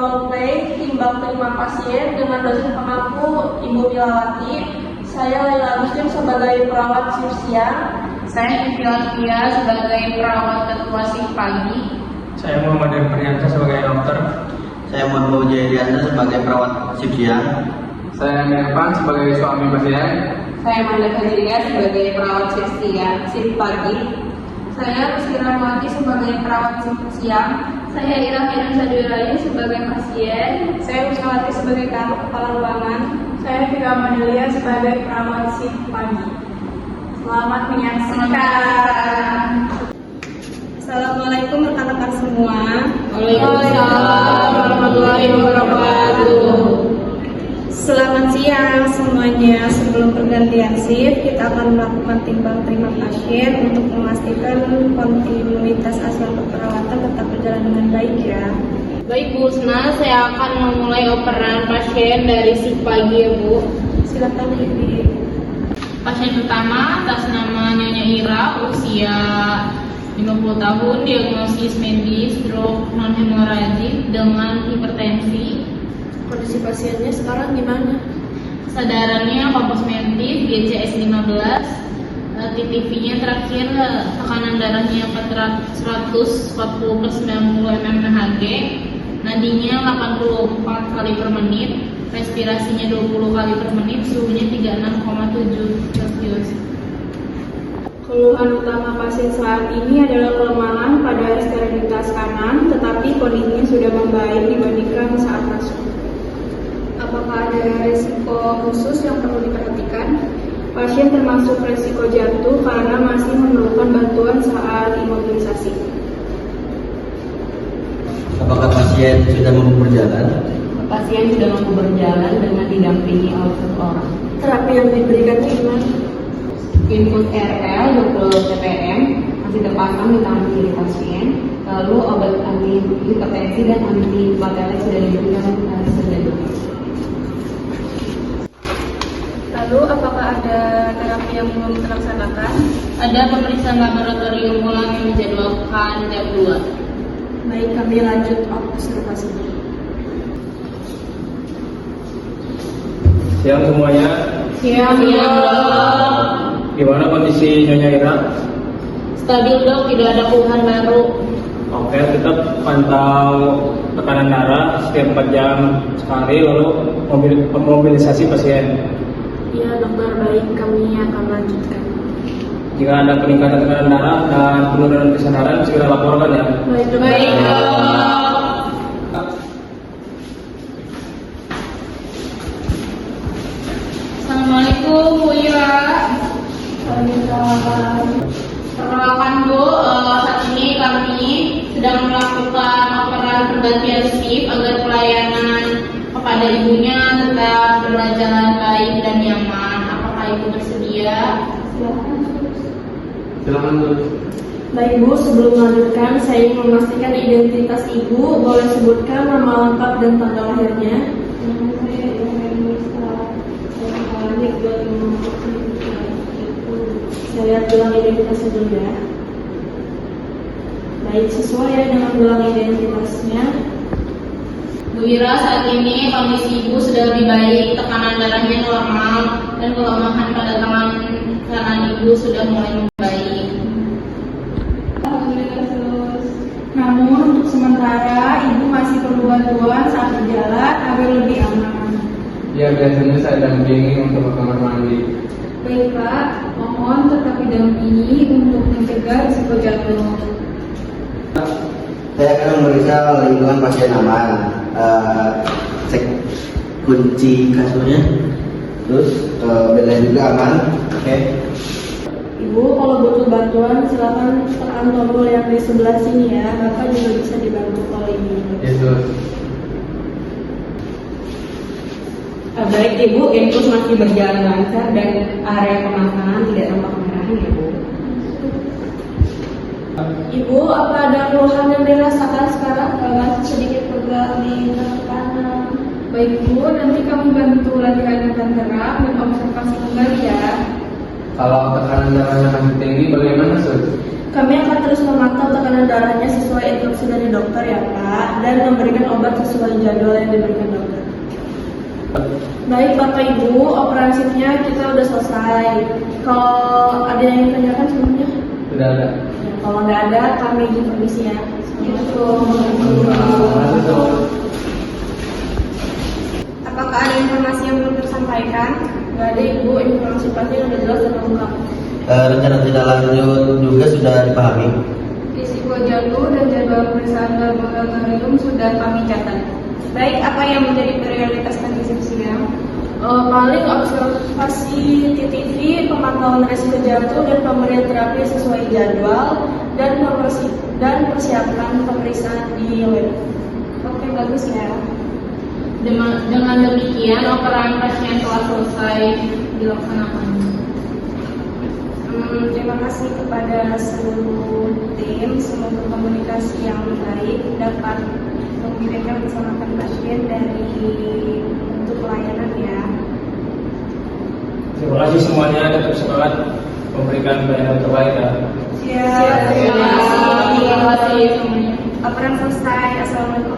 role play timbang terima pasien dengan dosen pengampu Ibu Milawati. Saya Laila Agustin sebagai perawat shift siang. Saya Vivi Latvia sebagai perawat ketua shift pagi. Saya Muhammad Priyansa sebagai dokter. Saya Muhammad Jayadiansa sebagai perawat shift siang. Saya Mirvan sebagai suami pasien. Saya Manda Fajriya sebagai perawat shift siang, shift pagi. Saya Rizky Rahmawati sebagai perawat shift siang. Saya Ira Finan Sadwiraya sebagai pasien. Saya Usmawati sebagai kepala ruangan. Saya Vika Madelia sebagai perawat shift pagi. Selamat menyaksikan. Assalamualaikum rekan-rekan semua. Waalaikumsalam warahmatullahi wabarakatuh. Selamat siang semuanya. Sebelum pergantian shift, kita akan melakukan timbang terima pasien untuk memastikan kontinuitas aspek perawatan tetap berjalan dengan baik ya. Baik Bu Usna, saya akan memulai operan pasien dari shift pagi ya Bu. Silakan Ibu. Pasien pertama atas nama Nyonya Ira, usia 50 tahun, diagnosis medis stroke non hemoragik dengan hipertensi. Kondisi pasiennya sekarang gimana? Kesadarannya komposmentif, GCS 15, TTV-nya terakhir tekanan darahnya 140/90 mmHg, nadinya 84 kali per menit, respirasinya 20 kali per menit, suhunya 36,7 Celcius. Keluhan utama pasien saat ini adalah kelemahan pada ekstremitas kanan, tetapi kondisinya sudah membaik dibandingkan saat masuk. Apakah ada risiko khusus yang perlu diperhatikan? Pasien termasuk risiko jantung karena masih memerlukan bantuan saat imobilisasi. Apakah pasien sudah mampu berjalan? Pasien sudah mampu berjalan dengan didampingi oleh satu orang. Terapi yang diberikan gimana? Input RL 20 ppm masih terpasang di tangan kiri pasien. Lalu obat anti hipertensi dan anti platelet sudah diberikan sejak dulu. Lalu apakah ada terapi yang belum terlaksanakan? Ada pemeriksaan laboratorium ulang yang dijadwalkan jam 2. Baik, kami lanjut observasinya. Siang semuanya. Siang Dok. Gimana kondisi Nyonya Ira? Stabil Dok, tidak ada keluhan baru. Oke, tetap pantau tekanan darah setiap 4 jam sekali, lalu mobilisasi pasien. Iya dokter, baik, kami akan lanjutkan. Jika ada peningkatan tekanan darah dan penurunan kesadaran, segera laporkan ya. Baik dokter. Baik Dok. Assalamualaikum Bu Ira. Perkenalkan Bu, saat ini kami sedang melakukan operan pergantian shift agar pelayanan kepada ibunya tetap berjalan baik dan nyaman. Apakah ibu bersedia? Silakan Bu. Baik Bu, sebelum melanjutkan, saya ingin memastikan identitas ibu. Boleh sebutkan nama lengkap dan tanggal lahirnya? Saya lihat gelang identitasnya dulu ya. Baik, sesuai ya dengan gelang identitasnya. Bu Ira, saat ini kondisi ibu sudah lebih baik, tekanan darahnya normal dan kelemahan pada tangan kanan ibu sudah mulai membaik. Namun untuk sementara ibu masih perlu bantuan saat berjalan agar lebih aman. Ya, biasanya saya dampingi untuk ke kamar mandi. Baik Pak, mohon tetap didampingi untuk mencegah risiko jatuh. Saya akan memeriksa lingkungan pasien aman. Cek kunci kasurnya, terus belnya juga aman. Oke. Ibu, kalau butuh bantuan silakan tekan tombol yang di sebelah sini ya. Bapak juga bisa dibantu kalau ini. Yesus. Baik Ibu, infus masih berjalan lancar dan area pemasangan tidak tampak merah ya Bu. Ibu, apa ada keluhan yang dirasakan sekarang? Masih sedikit pegal di kaki kanan. Baik Bu, nanti kami bantu latihan terang dan observasi kembali ya. Kalau tekanan darahnya masih tinggi, bagaimana Sus? Kami akan terus memantau tekanan darahnya sesuai instruksi dari dokter ya Pak. dan memberikan obat sesuai jadwal yang diberikan dokter. Baik Bapak Ibu, operasinya kita udah selesai. Kalau ada yang ditanyakan sebelumnya? Tidak ada. Ya, kalau nggak ada, kami izin permisi ya. Apakah ada informasi yang belum tersampaikan? Nggak ada Ibu, informasi pasti udah jelas dan lengkap. Rencana tindak lanjut juga sudah dipahami. Risiko jatuh dan jadwal pemeriksaan laboratorium sudah kami catat. Baik, apa yang menjadi prioritas kami sidang? Paling observasi TTV, pemantauan risiko jatuh dan pemberian terapi sesuai jadwal dan persiapan pemeriksaan di web. Oke, bagus ya. Dengan demikian, operan pasien telah selesai dilaksanakan. Terima kasih kepada seluruh tim. Semoga komunikasi yang baik dapat memudahkan keselamatan pasien dari untuk pelayanan ya. Terima kasih semuanya, tetap semangat memberikan pelayanan terbaik ya. Siap. Terima kasih semuanya. Operan selesai. Assalamualaikum.